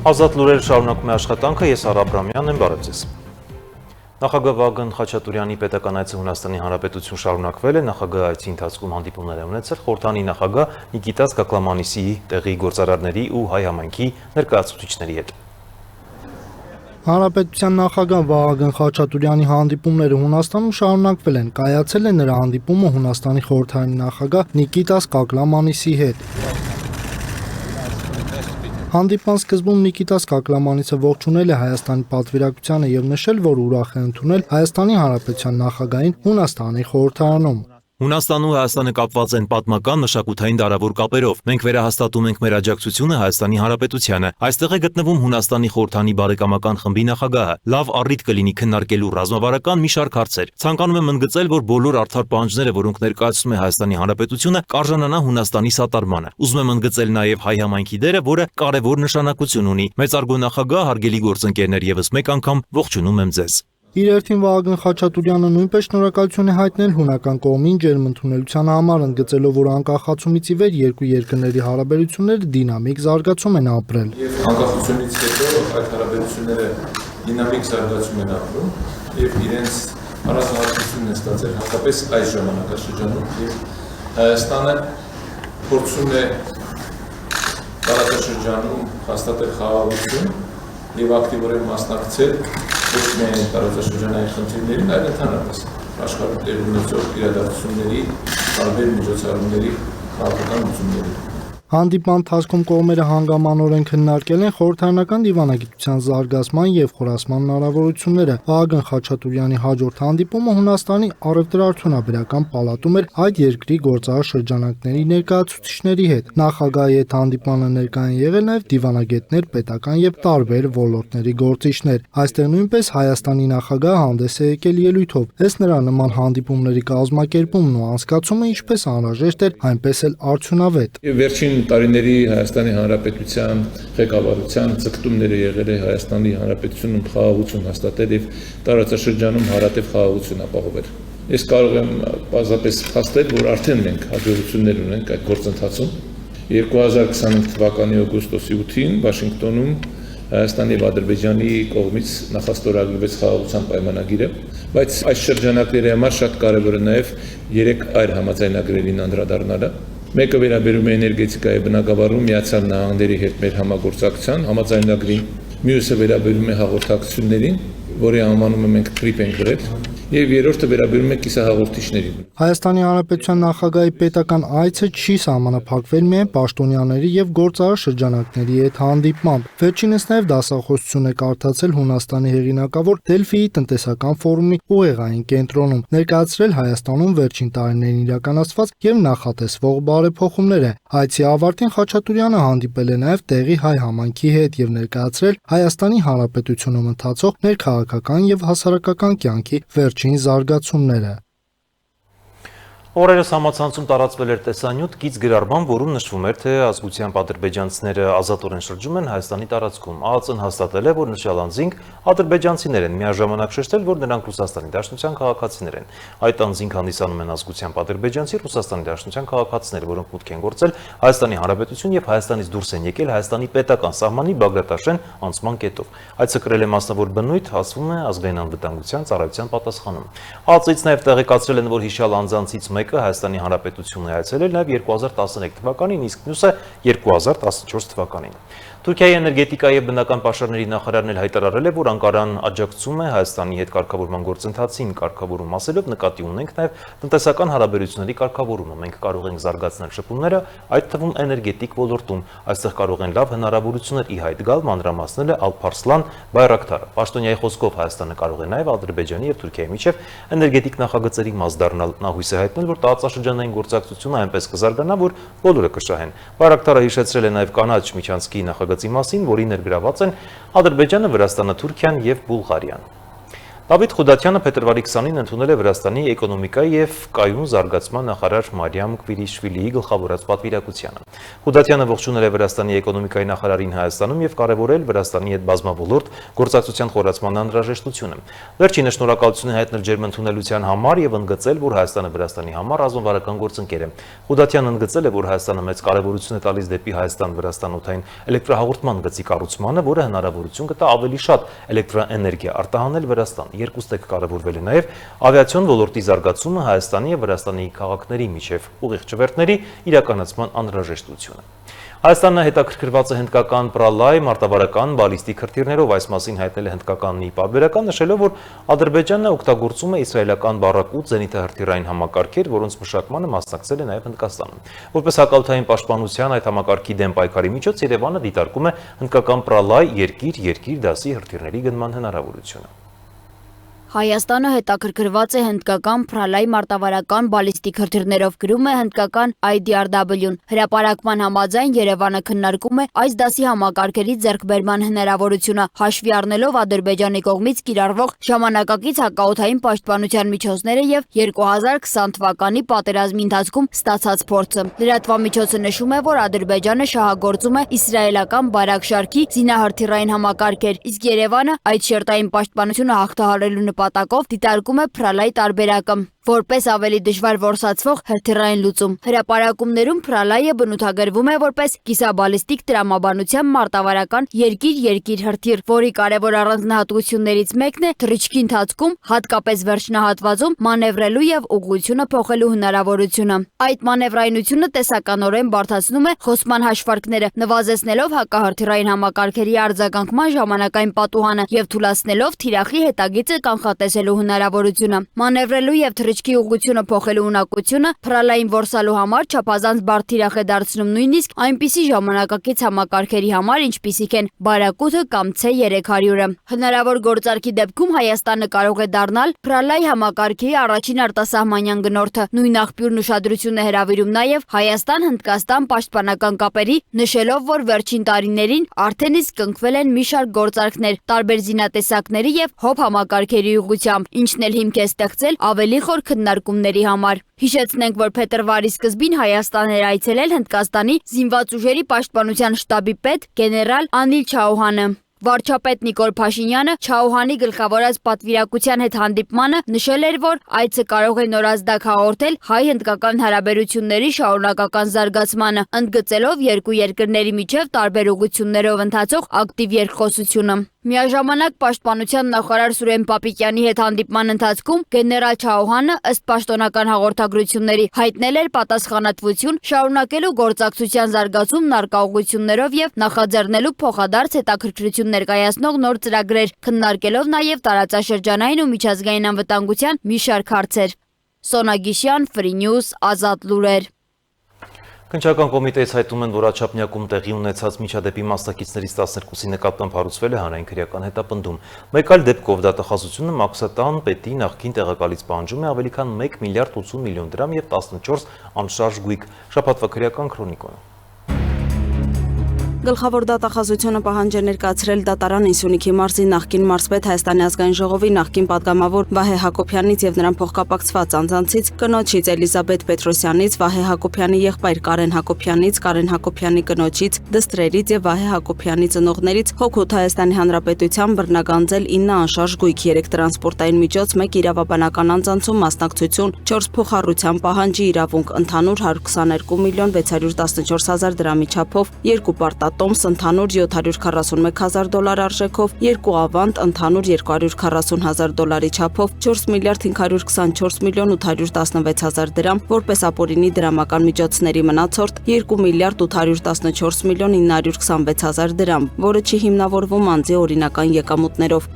Ազատ լուրեր շարունակում է աշխատանքը, ես Արա Աբրամյանն եմ, բարև ձեզ։ Նախագահ Վագն Խաչատուրյանի պետական այցը Հունաստանի Հանրապետություն շարունակվել է, նախագահ այցի ընթացքում հանդիպումներ է ունեցել խորհրդանի նախագահ Նիկիտաս Կակլամանիսի, տեղի գործարարների ու հայ համայնքի ներկայացուցիչների հետ։ Հանրապետության նախագահ Վագն Խաչատուրյանի հանդիպումները Հունաստանում շարունակվել են, կայացել է նրա հանդիպումը Հունաստանի խորհրդանի նախագահ Նիկիտաս Կակլամանիսի հետ։ Հանդիպման սկզբում Նիկիտաս Կակլամանիսը ողջունել է Հայաստանի պատվիրակությանը եւ նշել, որ ուրախ է ընդունել Հայաստանի Հանրապետության նախագահին Հունաստանի խորհրդարանում։ Հունաստանն ու Հայաստանը կապված են պատմական մշակութային դարավոր կապերով։ Մենք վերահաստատում ենք մեր աջակցությունը Հայաստանի Հանրապետությանը։ Այստեղ է գտնվում Հունաստանի խորհրդանի բարեկամական խմբի նախագահը։ Լավ առիթ կլինի քննարկելու ռազմավարական մի շարք հարցեր։ Ցանկանում եմ ընդգծել, որ բոլոր արդար պահանջները, որոնք ներկայացնում է Հայաստանի Հանրապետությունը, կարժանանա Հունաստանի սատարմանը։ Ուզում եմ ընդգծել նաև հայ համայնքի դերը, որը կարևոր նշանակություն ունի։ Մեծարգո նախագահ, հարգելի գործընկերներ, եւս մեկ անգամ ողջունում եմ ձեզ։ Իր հերթին Վագն Խաչատուրյանը նույնպես շնորհակալություն է հայտնել հունական կողմին ջերմընդունելության համար, ընդգծելով, որ անկախացումից ի վեր երկու երկրների հարաբերությունները դինամիկ զարգացում են ապրել։ Եվ անկախությունից հետո այդ հարաբերությունները դինամիկ զարգացում են ապրում եւ իրենց առանձնահատկությունն է ստացել հատկապես այս ժամանակաշրջանում, եւ Հայաստանը փորձում է տարածաշրջանում հաստատել խաղաղություն եւ ակտիվորեն մասնակցել ոչ միայն տարածաշրջանային խնդիրներին, այլ ընդհանրապես աշխարհում տեղի ունեցող իրադարձությունների, տարբեր միջոցառումների քաղաքական լուծումների։ Հանդիպման ընթացքում կողմերը հանգամանորեն քննարկել են խորհրդարանական դիվանագիտության զարգացման եւ խորացման հնարավորությունները։ Վագն Խաչատուրյանի հաջորդ հանդիպումը Հունաստանի առևտրաարդյունաբերական պալատում էր այդ երկրի գործարար շրջանակների ներկայացուցիչների հետ։ Նախագահի հետ հանդիպմանը ներկա են եղել նաեւ դիվանագետներ, պետական եւ տարբեր ոլորտների գործիչներ։ Այստեղ նույնպես Հայաստանի նախագահը հանդես է եկել ելույթով։ Ըստ նրա, նման հանդիպումների կազմակերպումն ու անցկացումը ինչպես անհրաժեշտ էր, այնպես էլ արդյունավետ։ Վերջին տարիների Հայաստանի Հանրապետության ղեկավարության ցկտումները եղել է Հայաստանի Հանրապետությունում խաղաղություն հաստատել եւ տարածաշրջանում հարատև խաղաղություն ապահովել։ Ես կարող եմ պարզապես փաստել, որ արդեն մենք հաջողություններ ունենք այդ գործընթացում։ 2025 թվականի օգոստոսի 8-ին Վաշինգտոնում Հայաստանի եւ Ադրբեջանի կողմից նախաստորագրվեց խաղաղության պայմանագիրը, բայց այս շրջանակների համար շատ կարևոր է նաեւ 3 այլ համաձայնագրերին անդրադառնալը։ Մեկը վերաբերում է էներգետիկայի բնագավառում Միացյալ Նահանգների հետ մեր համագործակցության համաձայնագրին, մյուսը վերաբերում է հաղորդակցություններին, որի անվանումը մենք TRIP ենք գրել, եւ երրորդը վերաբերում է կիսահաղորդիչներին։ Հայաստանի Հանրապետության նախագահի պետական այցը չի սահմանափակվել միայն պաշտոնյաների եւ գործարար շրջանակների հետ հանդիպմամբ։ Վերջինս նաեւ դասախոսություն է կարդացել Հունաստանի հեղինակավոր Դելֆիի տնտեսական ֆորումի ուղեղային կենտրոնում, ներկայացրել Հայաստանում վերջին տարիներին իրականացված եւ նախատեսվող բարեփոխումները։ Այցի ավարտին Խաչատուրյանը հանդիպել է նաեւ տեղի հայ համայնքի հետ եւ ներկայացրել Հայաստանի Հանրապետությունում ընթացող ներքաղաքական եւ հասարակական կյանքի վերջին զարգացումները։ Օրերս համացանցում տարածվել էր տեսանյութ գիծ գրառման, որում նշվում էր, թե ազգությամբ ադրբեջանցիները ազատորեն շրջում են Հայաստանի տարածքում։ ԱԱԾ-ն հաստատել է, որ նշյալ անձինք ադրբեջանցիներ են, միաժամանակ շեշտել, որ նրանք Ռուսաստանի Դաշնության քաղաքացիներ են։ Այդ անձինք հանդիսանում են ազգությամբ ադրբեջանցի Ռուսաստանի Դաշնության քաղաքացիներ, որոնք մուտք են գործել Հայաստանի Հանրապետություն եւ Հայաստանից դուրս են եկել Հայաստանի պետական սահմանի Բագրատաշեն անցման կետով։ Այդ սկրել է մասնավոր բնույթ, ասվում է ազգային անվտանգության ծառայության պատասխանում։ ԱԱԾ-ից նաեւ տեղեկացրել են, որ հիշյալ անձանցից մեկը Հայաստանի Հանրապետությունն է այցելել նաև 2013 թվականին, իսկ մյուսը 2014 թվականին։ Թուրքիայի էներգետիկայի եւ բնական պաշարների նախարարն էլ հայտարարել է, որ Անկարան աջակցում է Հայաստանի հետ կարգավորման գործընթացին, կարգավորում ասելով նկատի ունենք նաև տնտեսական հարաբերությունների կարգավորումը։ Մենք կարող ենք զարգացնել շփումները, այդ թվում էներգետիկ ոլորտում։ Այստեղ կարող են լավ հնարավորություններ ի հայտ գալ, մանրամասնել է Ալփարսլան Բայրակտարը։ Պաշտոնյայի խոսքով Հայաստանը կարող է նաև Ադրբեջանի եւ Թուրքիայի միջև էներգետիկ նախագծերի մաս դառնալ։ Նա հույս է հայտնել, որ տարածաշրջանային գործակցությունը այնպես կզարգանա, որ բոլորը կշահեն։ Բայրակտարը հիշեցրել է նաև կանաչ միջանցքի նախագծի մասին, որի ներգրաված են Ադրբեջանը, Վրաստանը, Թուրքիան եւ Բուլղարիան։ Դավիթ Խուդատյանը փետրվարի 20-ին ընդունել է Վրաստանի էկոնոմիկայի եւ կայուն զարգացման նախարար Մարիամ Կվիրիշվիլիի գլխավորած պատվիրակությանը։ Խուդատյանը ողջունել է Վրաստանի էկոնոմիկայի նախարարին Հայաստանում եւ կարեւորել Վրաստանի հետ բազմաբոլորտ գործակցության խորացման անհրաժեշտությունը։ Վերջինը շնորհակալություն է հայտնել ջերմընդունելության համար եւ ընդգծել, որ Հայաստանը Վրաստանի համար ռազմավարական գործընկեր է։ Խուդատյանը ընդգծել է, որ Հայաստանը մեծ կարեւորություն է տալիս դեպի Հայաստան-Վրաստան օդային էլեկտրահաղորդման գծի կառուցմանը, որը հնարավորություն կտա ավելի շատ էլեկտրաէներգիա արտահանել Վրաստան։ Երկուստեք կարևորվել է նաև ավիացիոն ոլորտի զարգացումը Հայաստանի եւ Վրաստանի քաղաքների միջև ուղիղ ճվերթների իրականացման անհրաժեշտությունը։ Հայաստանը հետաքրքրված է հնդկական պրալայ մարտավարական բալիստիկ հրթիռներով, այս մասին հայտնել է հնդկականի պարբերական, նշելով, որ Ադրբեջանը օգտագործում է իսրայելական բառակուտ զենիթահրթիռային համակարգեր, որոնց մշակմանը մասնակցել է նաև Հնդկաստանը։ Որպես հակաօդային պաշտպանության այդ համակարգի դեմ պայքարի միջոց Երևանը դիտարկում է հնդկական պրալայ երկիր դասի հրթիռների գնման հնարավորությունը։ Հայաստանը հետաքրքրված է հնդկական պրալայ մարտավարական բալիստիկ հրթիռներով, գրում է հնդկական IDRW-ն։ Հրապարակման համաձայն Երևանը քննարկում է այս դասի համակարգերի ձեռքբերման հնարավորությունը, հաշվի առնելով Ադրբեջանի կողմից կիրառվող ժամանակակից հակաօդային պաշտպանության միջոցները եւ 2020 թվականի պատերազմի ընթացքում ստացած փորձը։ Լրատվամիջոցը նշում է, որ Ադրբեջանը շահագործում է իսրայելական բարակ շարքի զինահրթիռային համակարգեր, իսկ Երևանը այդ շերտային պաշտպանությունը հաղթահարելու նպատակով դիտարկում է պրալայ տարբերակը, որպես ավելի դժվար որսացվող հրթիռային լուծում։ Հրապարակումներում պրալայը բնութագրվում է որպես կիսաբալիստիկ տրամաբանության մարտավարական երկիր հրթիռ, որի կարևոր առանձնահատկություններից մեկն է թռիչքի ընթացքում, հատկապես վերջնահատվածում, մանևրելու եւ ուղղությունը փոխելու հնարավորությունը։ Այդ մանևրայնությունը տեսականորեն բարդացնում է խոսման հաշվարկները, նվազեցնելով հակահրթիռային համակարգերի արձագանքման ժամանակային պատուհանը եւ թուլացնելով թիրախի հետագիծը կանխատեսելու հնարավորությունը։ Մանևրելու եւ թռիչքի ուղղությունը փոխելու ունակությունը պրալային որսալու համար չափազանց բարդ թիրախ է դարձնում նույնիսկ այնպիսի ժամանակակից համակարգերի համար, ինչպիսիք են բարակութը կամ C300-ը։ Հնարավոր գործարքի դեպքում Հայաստանը կարող է դառնալ պրալայ համակարգի առաջին արտասահմանյան գնորդը։ Նույն աղբյուրն ուշադրություն է հրավիրում նաև Հայաստան-Հնդկաստան պաշտպանական կապերի, նշելով, որ վերջին տարիներին արդեն իսկ կնքվել են մի շարք գործարքներ տարբեր զինատեսակների եւ հոբ համակարգերի ուղղությամբ, ինչն էլ հիմք է ստեղծել ավելի խոր քննարկումների համար։ Հիշեցնենք, որ փետրվարի սկզբին Հայաստան էր այցելել Հնդկաստանի զինված ուժերի պաշտպանության շտաբի պետ գեներալ Անիլ Չաուհանը։ Վարչապետ Նիկոլ Փաշինյանը Չաուհանի գլխավորած պատվիրակության հետ հանդիպմանը նշել էր, որ այցը կարող է նորազդակ հաղորդել հայ-հնդկական հարաբերությունների շարունակական զարգացմանը, ընդգծելով երկու երկրների միջև տարբեր ուղղություններով ընթացող ակտիվ երկխոսությունը։ Միաժամանակ պաշտպանության նախարար Սուրեն Պապիկյանի հետ հանդիպման ընթացքում գեներալ Չաուհանը ըստ պաշտոնական հաղորդագրությունների հայտնել էր պատասխանատվություն շարունակելու գործակցության զարգացումն առկա ուղղություններով եւ նախաձեռնելու փոխադարձ հետաքրքրություն ներկայացնող նոր ծրագրեր, քննարկելով նաև տարածաշրջանային ու միջազգային անվտանգության մի շարք հարցեր։ Սոնա Գիշյան, Free News, Ազատ լուրեր։ Քննչական կոմիտեից հայտնում են, որ Աչափնյակում տեղի ունեցած միջադեպի մասնակիցներից 12-ի նկատմամբ հարուցվել է հանրային քրեական հետապնդում։ Մեկ այլ դեպքով դատախազությունը Մաքսատան պետի նախկին տեղակալից պահանջում է ավելի քան 1 միլիարդ 80 միլիոն դրամ եւ 14 անշարժ գույք։ Շաբաթվա քրեական քրոնիկոն։ Գլխավոր դատախազությունը պահանջ է ներկայացրել դատարան Սյունիքի մարզի նախկին մարզպետ Հայաստանի ազգային ժողովի նախկին պատգամավոր Վահե Հակոբյանից եւ նրան փոխկապակցված անձանցից կնոջից Էլիզաբեթ Պետրոսյանից, Վահե Հակոբյանի եղբայր Կարեն Հակոբյանից, Կարեն Հակոբյանի կնոջից, Դստրերից եւ Վահե Հակոբյանի ծնողներից հոգուտ Հայաստանի Հանրապետության բռնագանձել 9 անշարժ գույք, 3 տրանսպորտային միջոց, 1 իրավաբանական անձանցում մասնակցություն, 4 փոխառության պահանջի իրավունք, ընդհանուր 122 միլիոն 614 հազար դրամի չափով, 2 պարտատոմս ընդհանուր $741,000 արժեքով, 2 ավանդ ընդհանուր $240,000 չափով, 4 միլիարդ 524 միլիոն 816 հազար դրամ, որպես ապօրինի դրամական միջոցների մնացորդ 2 միլիարդ 814 միլիոն 926 հազար դրամ, որը չի հիմնավորվում անձի օրինական եկամուտներով։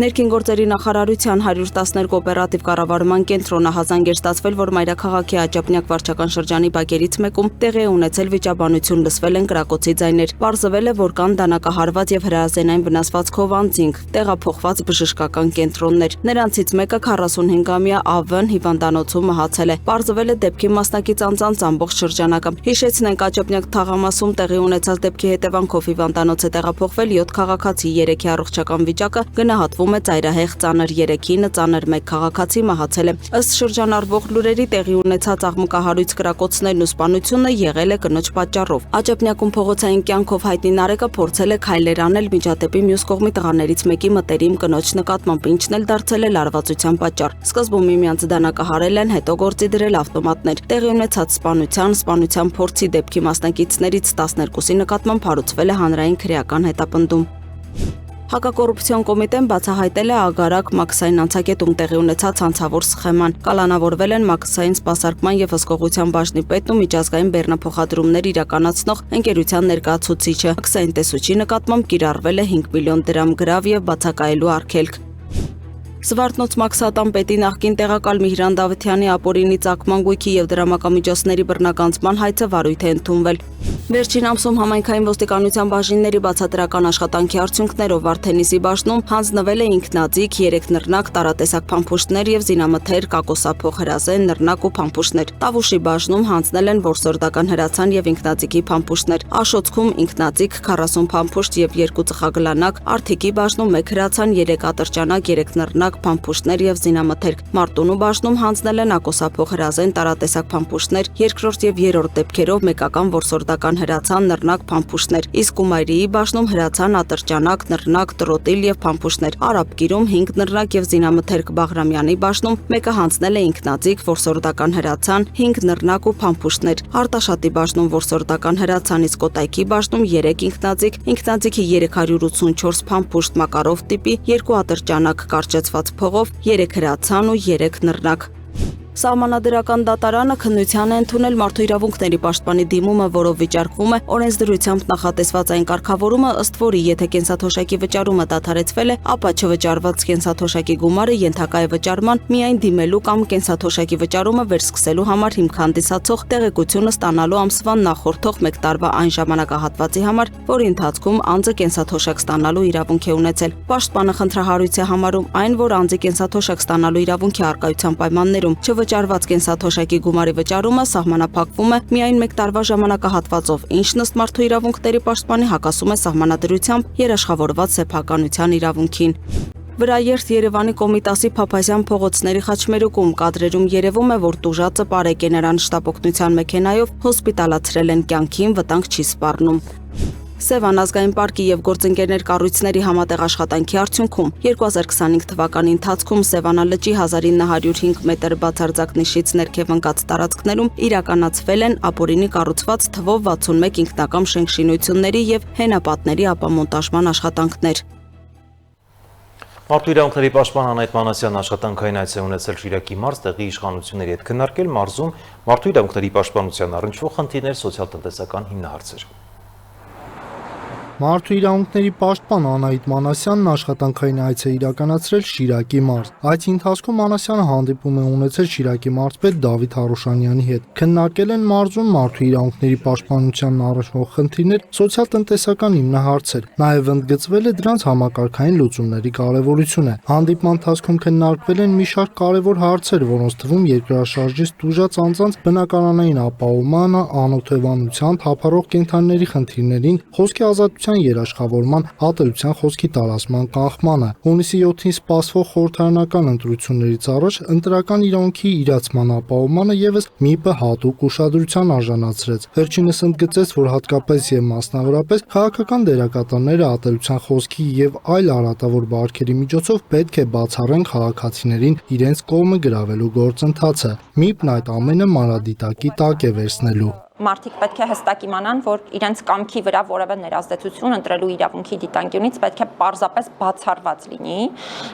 Ներքին գործերի նախարարության 112 օպերատիվ կառավարման կենտրոնը հազանգ էր ստացվել, որ Մայրաքաղաքի Աչափնյակ վարչական շրջանի բակերից մեկում տեղի է ունեցել վիճաբանություն, լսվել են կրակոցի ձայներ։ Պարզվել է, որ կան դանակահարված եւ հրազենային վնասվածքով անձինք, տեղափոխված բժշկական կենտրոններ։ Նրանցից մեկը 45-ամյա Ա.Վ.-ն հիվանդանոցում մահացել է։ Պարզվել է դեպքի մասնակից անձանց ամբողջ շրջանակը։ Հիշեցնենք, Աչափնյակ թաղամասում տեղի ունեցած դեպքի հետևանքով հիվանդանոց է տեղափոխվել 7 քաղաքացի, 3-ի առողջական վիճակը գնահատվում նշվում է ծայրահեղ ծանր 3-ին ծանր 1 քաղաքացի մահացել է։ Ըստ շրջանառվող լուրերի տեղի ունեցած աղմկահարույց կրակոցներն ու սպանությունը եղել է կնոջ պատճառով։ Աճապնյակում փողոցային կյանքով հայտնի Նարեկը փորձել է քայլեր անել միջադեպի մյուս կողմի տղաներից մեկի մտերիմ կնոջ նկատմամբ, ինչն էլ դարձել է լարվածության պատճառ։ Սկզբում միմյանց դանակահարել են, հետո գործի դրել ավտոմատներ։ Տեղի ունեցած սպանության փորձի դեպքի մասնակիցներից 12-ի նկատմամբ հարուցվել է հանրային քրեական հետապնդում։ Հակակոռուպցիոն կոմիտեն բացահայտել է Ագարակ մաքսային անցակետում տեղի ունեցած հանցավոր սխեման։ Կալանավորվել են մաքսային սպասարկման եւ հսկողության բաժնի պետն ու միջազգային բեռնափոխադրումներ իրականացնող ընկերության ներկայացուցիչը։ Մաքսային տեսուչի նկատմամբ կիրառվել է 5 միլիոն դրամ գրավ եւ բացակայելու արգելք։ Սվարթնոց մաքսատան պետի նախկին տեղակալ Միհրան Դավթյանի ապօրինի ծագման գույքի եւ դրամակամիջոցների բռնականցման հայցը վարույթ է ընդունվել։ Վերջին ամսում համայնքային ոստիկանության բաժինների բացատրական աշխատանքի արդյունքներով Վարդենիսի բաժնում հանձնվել է ինքնաձիգ 3 նռնակ տարատեսակ փամփուշտներ եւ զինամթեր, կակոսափող հրազեն, նռնակ ու փամփուշտներ։ Տավուշի բաժնում հանձնել են որսորդական հրացան եւ ինքնաձիգի փամփուշտներ։ Աշոցքում ինքնաձիգ 40 փամփուշտ եւ 2 ծխագլանակ, Արթիկի բաժնում 1 հրացան, 3 ատրճանակ, 3 նռնակ, փամփուշտներ եւ զինամթերք։ Մարտունու բաժնում հանձնել են ակոսափող հրազեն տարատեսակ փամփուշտներ, երկրորդ եւ երրորդ դեպքերով մեկական որսորդական հրացան, նռնակ, փամփուշտներ։ Իսկ Կումայրիի բաժնում հրացան, ատրճանակ, նռնակ, տրոտիլ եւ փամփուշտներ։ Արաբկիրում 5 նռնակ եւ զինամթերք, Բաղրամյանի բաժնում մեկը հանձնել է ինքնաձիգ որսորդական հրացան, 5 նռնակ ու փամփուշտներ։ Արտաշատի բաժնում որսորդական հրացան, իսկ Կոտայքի բաժնում 3 ինքնաձիգի 384 փամփուշտ Մակարով տիպի, 2 ատրճանակ կարճացված փողով, 3 հրացան ու 3 նռնակ։ Սահմանադրական դատարանը քննության է ընդունել Մարդու իրավունքների պաշտպանի դիմումը, որով վիճարկվում է օրենսդրությամբ նախատեսված այն կարգավորումը, ըստ որի եթե կենսաթոշակի վճարումը դադարեցվել է, ապա չվճարված կենսաթոշակի գումարը ենթակա է վճարման միայն դիմելու կամ կենսաթոշակի վճարումը վերսկսելու համար հիմք հանդիսացող տեղեկությունը ստանալու ամսվան նախորդող 1 տարվա այն ժամանակահատվածի համար, որի ընթացքում անձը կենսաթոշակ ստանալու իրավունք է ունեցել։ Պաշտպանը խնդրահարույց է համարում այն, որ անձի կենսաթոշակ ստանալու իրավունքի առկայության պայմաններում վճարված կենսաթոշակի գումարի վճարումը սահմանափակվում է միայն 1 տարվա ժամանակահատվածով, ինչն ըստ Մարդու իրավունքների պաշտպանի հակասում է սահմանադրությամբ երաշխավորված սեփականության իրավունքին։ Վրաերթ Երևանի Կոմիտասի Փափազյան փողոցների խաչմերուկում կադրերում երևում է, որ տուժածը Պարեկ է, նրան շտապօգնության մեքենայով հոսպիտալացրել են, կյանքին վտանգ չի սպառնում։ Սևան ազգային պարկի եւ գործընկերներ կառույցների համատեղ աշխատանքի արդյունքում 2025 թվականի ընթացքում Սևանա լճի 1905 մետր բացարձակ նիշից ներքև ընկած տարածքներում իրականացվել են ապօրինի կառուցված թվով 61 ինքնակամ շենքշինությունների եւ հենապատների ապամոնտաժման աշխատանքներ։ Մարդու իրավունքների պաշտպան Անահիտ Մանասյանն աշխատանքային այց է ունեցել Շիրակի մարզ, տեղի իշխանությունների հետ քննարկել մարզում մարդու իրավունքների պաշտպանության առնչվող խնդիրներ, սոցիալ-տնտեսական հիմնահարցեր։ Մարդու իրավունքների պաշտպան Անահիտ Մանասյանն աշխատանքային այց է իրականացրել Շիրակի մարզ։ Այցի ընթացքում Մանասյանը հանդիպում է ունեցել Շիրակի մարզպետ Դավիթ Հարոշանյանի հետ։ Քննարկել են մարզում մարդու իրավունքների պաշտպանությանն առնչվող խնդիրներ, սոցիալ-տնտեսական հիմնահարցեր։ Նաև ընդգծվել է դրանց համակարգային լուծումների կարևորությունը։ Հանդիպման ընթացքում քննարկվել են մի շարք կարևոր հարցեր, որոնց թվում երկրաշարժից տուժած անձանց բնակարանային ապահովմանը, անօթևանության, թափառող կենդանիների խնդիրներին, խոսքի ազատության երաշխավորման, ատելության խոսքի տարածման կանխմանը։ Հունիսի 7-ին սպասվող խորհրդարանական ընտրություններից առաջ ընտրական իրավունքի իրացման ապահովմանը եւս ՄԻՊ-ը հատուկ ուշադրության արժանացրեց։ Վերջինս ընդգծեց, որ հատկապես եւ մասնավորապես քաղաքական դերակատարները ատելության խոսքի եւ այլ արատավոր բարքերի միջոցով պետք է բացառեն քաղաքացիներին իրենց կողմը գրավելու գործընթացը։ ՄԻՊ-ն այդ ամենը մանրադիտակի տակ է վերցնելու։ Մարդիկ պետք է հստակ իմանան, որ իրենց կամքի վրա որևէ ներազդեցություն ընտրելու իրավունքի դիտանկյունից պետք է պարզապես բացառված լինի։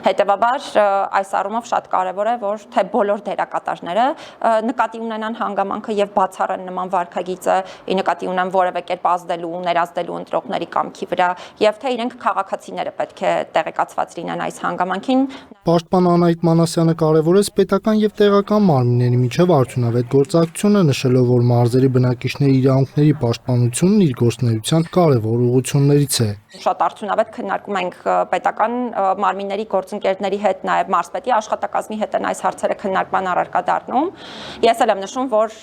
Հետևաբար այս առումով շատ կարևոր է, որ թե բոլոր դերակատարները նկատի ունենան հանգամանքը եւ բացառեն նման վարքագիծը, ի նկատի ունեն որևէ կերպ ազդելու, ներազդելու ընտրողների կամքի վրա, եւ թե իրենք քաղաքացիները պետք է տեղեկացված լինեն այս հանգամանքին։ Պաշտպան Անահիտ Մանասյանը կարևորեց պետական եւ տեղական մարմինների միջև արդյունավետ գործակցությունը, նշելով, որ մարզերի բնակիչների իրավունքների պաշտպանությունն իր գործունեության կարևոր ուղղություններից է։ Շատ արդյունավետ քննարկում ենք պետական մարմինների գործընկերների հետ, նաև մարզպետի աշխատակազմի հետ են այս հարցերը քննարկման առարկա դառնում։ Ես էլ եմ նշում, որ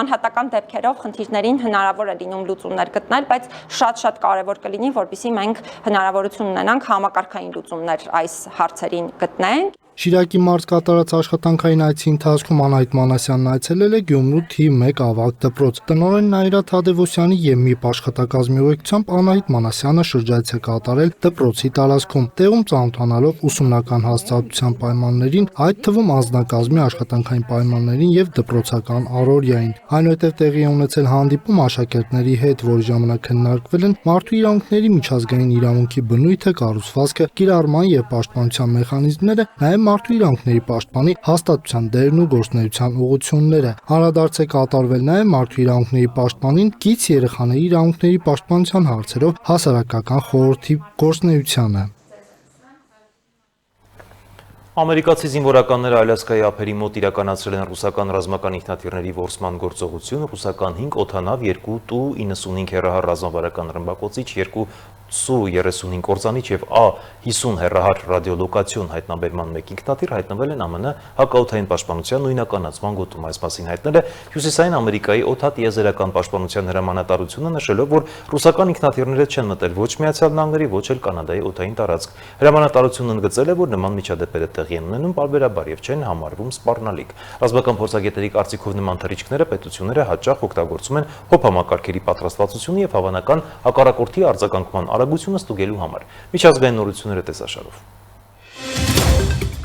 անհատական դեպքերով խնդիրներին հնարավոր է լինում լուծումներ գտնել, բայց շատ կարևոր կլինի, որպեսզի մենք հնարավորություն ունենանք համակարգային լուծումներ այս հարցերին գտնենք։ Շիրակի մարզ կատարած աշխատանքային այցի ընթացքում Անահիտ Մանասյանն այցելել է Գյումրու թիվ 1 ավագ դպրոց։ Տնօրեն Նաիրա Թադևոսյանի եւ ՄԻՊ աշխատակազմի ուղեկցությամբ Անահիտ Մանասյանը շրջայց է կատարել դպրոցի տարածքում, տեղում ծանոթանալով ուսումնական հաստատության պայմաններին, այդ թվում անձնակազմի աշխատանքային պայմաններին եւ դպրոցական առօրյային։ Այնուհետև տեղի է ունեցել հանդիպում աշակերտների հետ, որի ժամանակ քննարկվել են մարդու իրավունքների միջազգային իրավունքի բնույթը, կառուցվածքը, կիրառման եւ պաշտպանության մեխանիզմները, նաեւ մարդու իրավունքների պաշտպանի հաստատության դերն ու գործունեության ուղղությունները։ Անդրադարձ է կատարվել նաև մարդու իրավունքների պաշտպանին կից երեխաների իրավունքների պաշտպանության հարցերով հասարակական խորհրդի գործունեությանը։ Ամերիկացի զինվորականները Ալյասկայի ափերի մոտ իրականացրել են ռուսական ռազմական ինքնաթիռների որսման գործողություն, ռուսական 5 օդանավ, 2 Tu-95 հեռահար ռազմավարական ռմբակոծիչ, 2 Su-35 կործանիչ և A-50 հեռահար ռադիոլոկացիոն հայտնաբերման մեկ ինքնաթիռ հայտնվել են ԱՄՆ հակաօդային պաշտպանության նույնականացման գոտում։ Այս մասին հայտնել է Հյուսիսային Ամերիկայի օդատիեզերական պաշտպանության հրամանատարությունը, նշելով, որ ռուսական ինքնաթիռները չեն մտել ոչ Միացյալ Նահանգների, ոչ էլ Կանադայի օդային տարածք։ Հրամանատարությունն ընդգծել է, որ նման միջադեպերը տեղի են ունենում պարբերաբար և չեն համարվում սպառնալիք։ Ռազմական փորձագետների կարծիքով նման թռիչքները պետությունները հաճախ օգտագործում են հոբ համակարգերի պատրաստվածությունը և հավանական հակառակորդի արձագանքման արագությունը ստուգելու համար։ Միջազգային նորությունները տեսաշարով։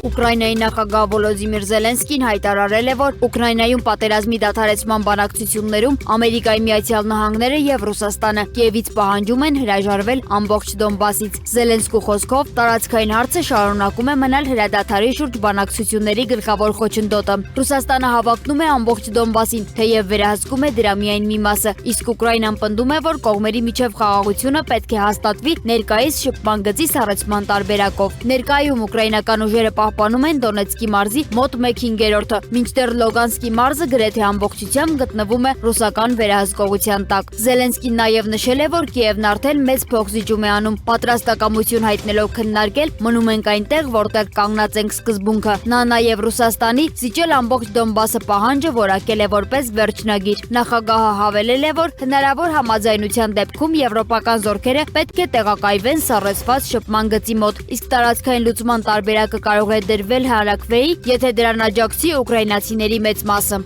Ուկրաինայի նախագահ Վոլոդիմիր Զելենսկին հայտարարել է, որ Ուկրաինայում պատերազմի դադարեցման բանակցություններում Ամերիկայի Միացյալ Նահանգները եւ Ռուսաստանը Կիևից պահանջում են հրաժարվել ամբողջ Դոնբասից։ Զելենսկու խոսքով տարածքային հարցը շարունակում է մնալ հրադադարի շուրջ բանակցությունների գլխավոր խոչընդոտը։ Ռուսաստանը հավակնում է ամբողջ Դոնբասին, թեև վերահսկում է դրա միայն մի մասը, իսկ Ուկրաինան պնդում է, որ կողմերի միջև խաղաղությունը պետք է հաստատվի ներկայիս շփման գծի սառեցման տարբերակով։ Ներկայում ուկրաինական ուժերը պահպանում են Դոնեցկի մարզի մոտ 1/5-ը, մինչդեռ Լոգանսկի մարզը գրեթե ամբողջությամբ գտնվում է ռուսական վերահսկողության տակ։ Զելենսկին նաև նշել է, որ Կիևն արդեն մեծ փոխզիջում է անում, պատրաստակամություն հայտնելով քննարկել մնում ենք այնտեղ, որտեղ կանգնած ենք սկզբունքը։ Նա նաև Ռուսաստանի զիջել ամբողջ Դոնբասը պահանջը որակել է որպես վերջնագիր։ Նախագահը հավելել է, որ հնարավոր համաձայնության դեպքում եվրոպական զորքերը պետք է տեղակայվեն սառեցված շփման գծի մոտ, իսկ տարածքային լուծման տարբերակը կարող է դրվել հարակվեի, եթե դրան աջակցի ուկրաինացիների մեծ մասը։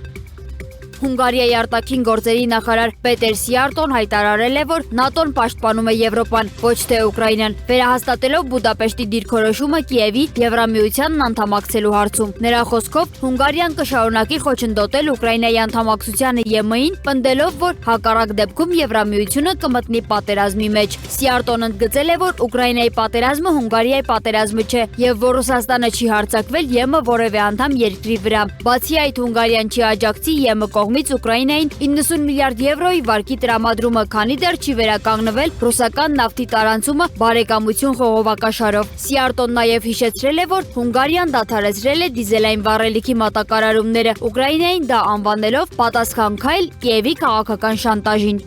Հունգարիայի արտաքին գործերի նախարար Պետեր Սիարտոն հայտարարել է, որ ՆԱՏՕ-ն պաշտպանում է Եվրոպան, ոչ թե Ուկրաինան, վերահաստատելով Բուդապեշտի դիրքորոշումը Կիևի Եվրամիությանն անդամակցելու հարցում։ Նրա խոսքով Հունգարիան կշարունակի խոչընդոտել Ուկրաինայի անդամակցությանը ԵՄ-ին, պնդելով, որ հակառակ դեպքում Եվրամիությունը կմտնի պատերազմի մեջ։ Սիարտոն ընդգծել է, որ Ուկրաինայի պատերազմը Հունգարիայի պատերազմը չէ եւ որ Ռուսաստանը չի հարձակվել ԵՄ որևէ անդամ երկրի վրա։ Բացի այդ, Հունգարիան չի աջակցի ԵՄ կողմից Ուկրաինային 90 միլիարդ եվրոյի վարկի տրամադրումը, քանի դեռ չի վերականգնվել ռուսական նավթի տարանցումը բարեկամություն խողովակաշարով։ Սիարտոն նաև հիշեցրել է, որ Հունգարիան դադարեցրել է դիզելային վառելիքի մատակարարումները, Ուկրաինային դա անվանելով պատասխան քայլ Կիևի քաղաքական շանտաժին։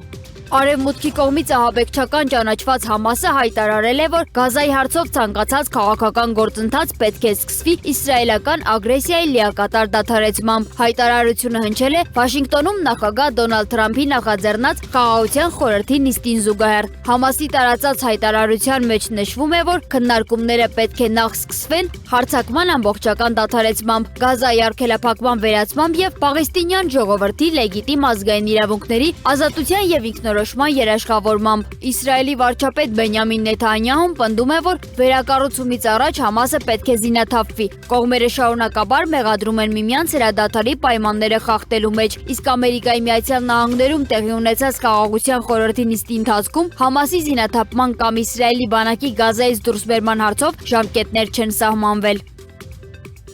Արևմուտքի կողմից ահաբեկչական ճանաչված Համասը հայտարարել է, որ Գազայի հարցով ցանկացած քաղաքական գործընթաց պետք է սկսվի իսրայելական ագրեսիայի լիակատար դադարեցմամբ։ Հայտարարությունը հնչել է Վաշինգտոնում նախագահ Դոնալդ Թրամփի նախաձեռնած Խաղաղության խորհրդի նիստին զուգահեռ։ Համասի տարածած հայտարարության մեջ նշվում է, որ քննարկումները պետք է նախ սկսվեն հարձակման ամբողջական դադարեցմամբ, Գազայի արգելափակման վերացմամբ եւ պաղեստինյան ժողովրդի լեգիտիմ ազգային իրավունքների ազատության եւ ինքնորոշման երաշխավորմամբ։ Իսրայելի վարչապետ Բենյամին Նեթանյահուն պնդում է, որ վերակառուցումից առաջ Համասը պետք է զինաթափվի։ Կողմերը շարունակաբար մեղադրում են միմյանց հրադադարի պայմանները խախտելու մեջ, իսկ Ամերիկայի Միացյալ Նահանգներում տեղի ունեցած Խաղաղության խորհրդի նիստի ընթացքում Համասի զինաթափման կամ Իսրայելի բանակի Գազայից դուրսբերման հարցով ժամկետներ չեն սահմանվել։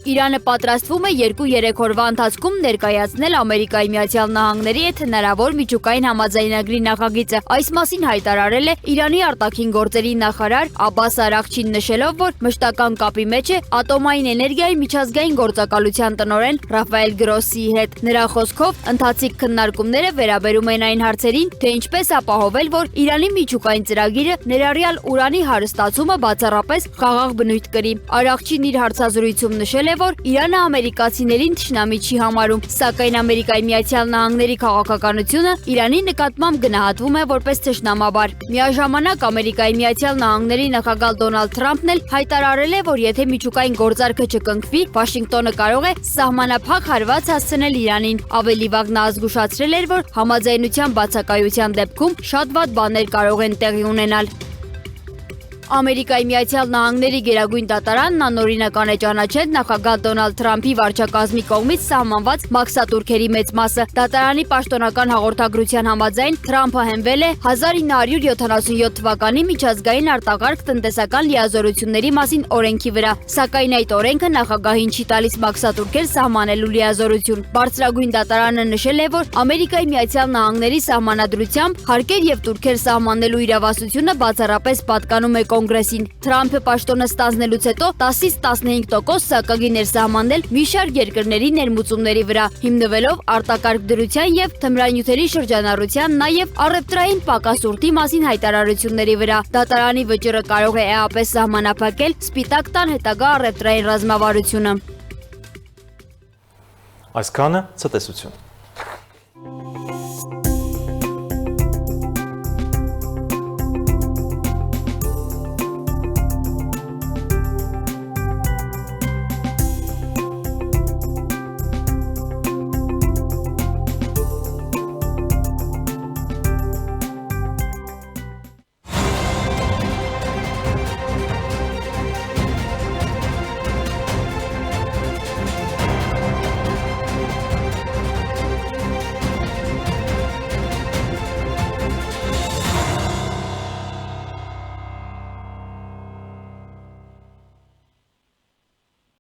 Իրանը պատրաստվում է 2-3 օրվա ընթացքում ներկայացնել Ամերիկայի Միացյալ Նահանգների հետ հնարավոր միջուկային համաձայնագրի նախագիծը։ Այս մասին հայտարարել է Իրանի արտաքին գործերի նախարար Աբբաս Արաղչին, նշելով, որ մշտական կապի մեջ է ատոմային էներգիայի միջազգային գործակալության տնօրեն Ռաֆայել Գրոսիի հետ։ Նրա խոսքով ընթացիկ քննարկումները վերաբերում են այն հարցերին, թե ինչպես ապահովել, որ Իրանի միջուկային ծրագիրը ներառյալ ուրանի հարստացումը բացառապես խաղաղ բնույթ կրի։ Արաղչին իր հարցազրույցում նշել է, որ Իրանը ամերիկացիներին թշնամի չի համարում, սակայն Ամերիկայի Միացյալ Նահանգների քաղաքականությունը Իրանի նկատմամբ գնահատվում է որպես թշնամաբար։ Միաժամանակ Ամերիկայի Միացյալ Նահանգների նախագահ Դոնալդ Թրամփն էլ հայտարարել է, որ եթե միջուկային գործարքը չկնքվի, Վաշինգտոնը կարող է սահմանափակ հարված հասցնել Իրանին։ Ավելի վաղ նա զգուշացրել էր, որ համաձայնության բացակայության դեպքում շատ վատ բաներ կարող են տեղի ունենալ։ Ամերիկայի Միացյալ Նահանգների գերագույն դատարանն անօրինական է ճանաչել նախագահ Դոնալդ Թրամփի վարչակազմի կողմից սահմանված մաքսատուրքերի մեծ մասը։ Դատարանի պաշտոնական հաղորդագրության համաձայն Թրամփը հենվել է 1977 թվականի միջազգային արտակարգ տնտեսական լիազորությունների մասին օրենքի վրա, սակայն այդ օրենքը նախագահին չի տալիս մաքսատուրքեր սահմանելու լիազորություն։ Բարձրագույն դատարանը նշել է, որ Ամերիկայի Միացյալ Նահանգների սահմանադրությամբ հարկեր եւ տուրքեր սահմանելու իրավասությունը բացառապես պատկանում է Կոնգրեսին։ Թրամփը պաշտոնը ստանձնելուց հետո 10-ից 15% սակագին էր սահմանել մի շարք երկրների ներմուծումների վրա, հիմնվելով արտակարգ դրության եւ թմրանյութերի շրջանառության, նաեւ առևտրային պակասուրդի մասին հայտարարությունների վրա։ Դատարանի վճիռը կարող է էապես սահմանափակել Սպիտակ տան հետագա առևտրային ռազմավարությունը։ Այսքանը ցտեսություն։